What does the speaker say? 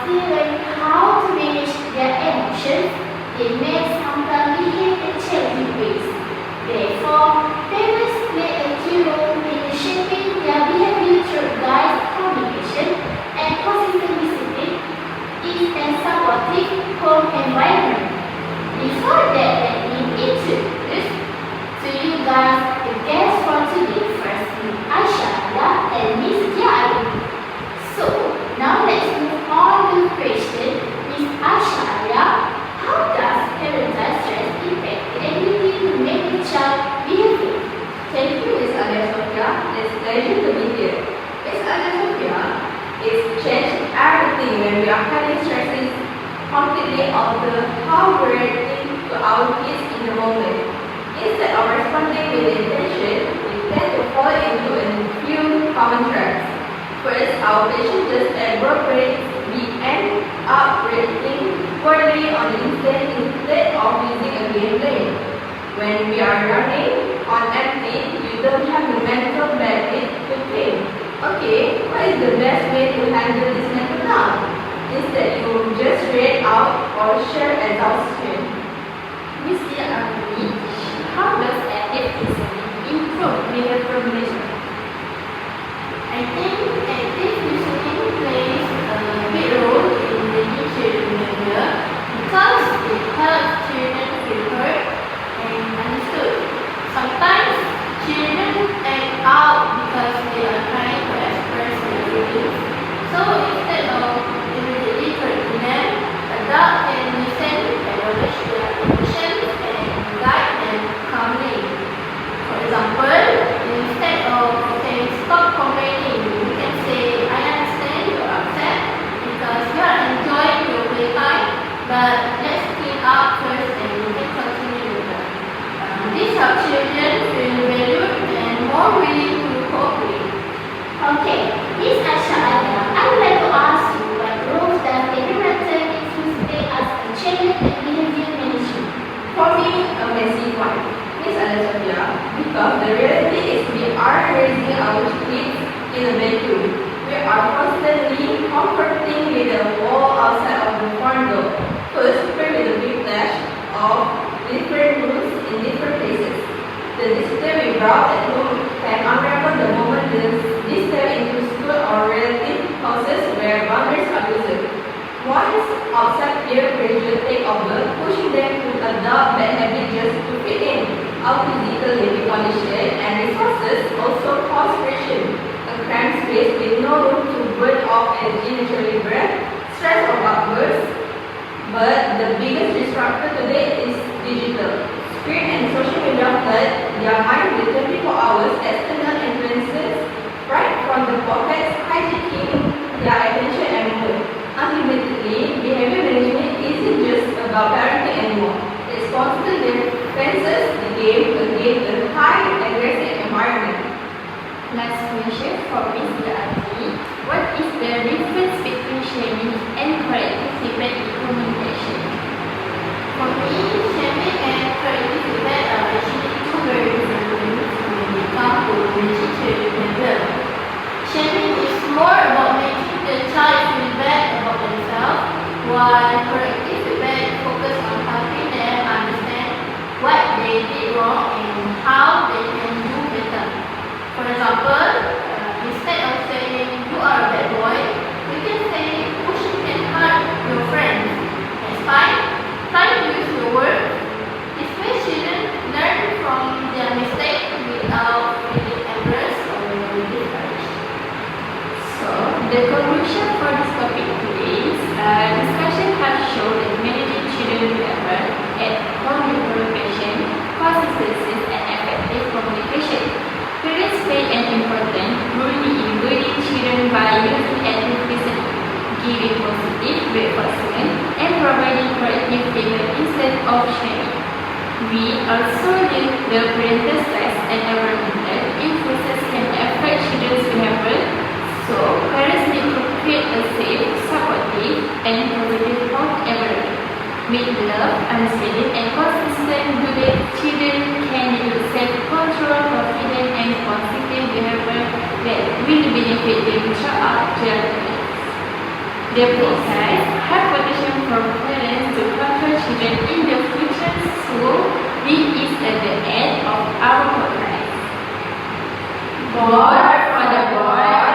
still learning how to manage their emotions, they may sometimes behave in challenging ways. Therefore, parents play a key role in shaping their behavior through guided communication and consistent discipline in a supportive home environment. Before that, let me introduce to you guys the guests for today. Firstly, Aisyah and Miss AYUNI. So, now let's move on to the question. Miss Aisyah, how does parental stress impact the ability to manage child behavior? Thank you, Miss SOFEA. It's a pleasure to be here. Miss SOFEA, it's changed everything when we are having stresses completely alter how we're reacting to our kids in the moment. Instead of responding with intention, we tend to fall into a few common traps. First, our patience just evaporates. We end up reacting poorly on the instant instead of using a game plan. When we are running on empty, you don't have the mental bandwidth to think, okay, what is the best way to handle this matter now? Instead, you just read out or share exhaustion. Miss AYUNI, how does active listening improve behavior management? I think active listening plays a big role in leading children behavior because it helps children feel heard and understood. Sometimes children act out because they are trying to express their feelings. So instead of immediately correcting them, adults can listen, acknowledge their emotions, and guide them calmly. For example, instead of saying stop complaining, you can say I understand you are upset because you are enjoying your playtime, but let's clean up first and you can continue with that. This helps children feel valued and more willing to cooperate. Okay, Miss AYUNI, I would like to ask you what role does a director need to play as a challenge in behavior management? For me, a massive one. Miss SOFEA, because the reality is we are raising our kids in a vacuum. We are constantly comforting with the wall outside of the front door. First, with a big flash of different rules in different places. The discipline we brought at home can unravel the moment this step into school or relative houses where boundaries are loosened. Once outside peer pressure take over, pushing them to adopt bad habits just to fit in. Our physical living condition and resources also cause friction. A cramped space with no room to burn off energy naturally breath, stress or outbursts. But the biggest disruptor today is digital. Screen and social media flood their mind with 24 hours external influences right from the pockets, hijacking their attention and mood. Ultimately, behavior management isn't just about parenting anymore. It's constant defenses against a high aggressive environment. Last question for Miss AYUNI. What is the difference between shaming and corrective feedback in communication? For me, shaming and corrective feedback are actually two very different things when it comes to managing children behavior. Shaming is more about making the child feel bad about themselves, while corrective feedback focuses on helping them understand what they did wrong and how they can do better. For example, instead of saying you are a bad boy, we can say pushing can hurt your friends. Next time, try to use your words. This way children learn from their mistakes without feeling embarrassed or discouraged. So, the conclusion for this topic today is discussion has shown that managing children behavior at home communication, consistency and effective communication. Parents play an important role in guiding children by using active listening, giving positive reinforcement, and providing corrective feedback instead of shaming. We also learn the parental stress and environmental influences can affect children's behavior, so parents need to create a safe, supportive, and positive home environment. With love, understanding, and consistent guidance, children can develop self-control, confidence, and positive behavior that will benefit them throughout their lives. The process has potential for parents to control children in the future, so this is at the end of our podcast. Board for the board.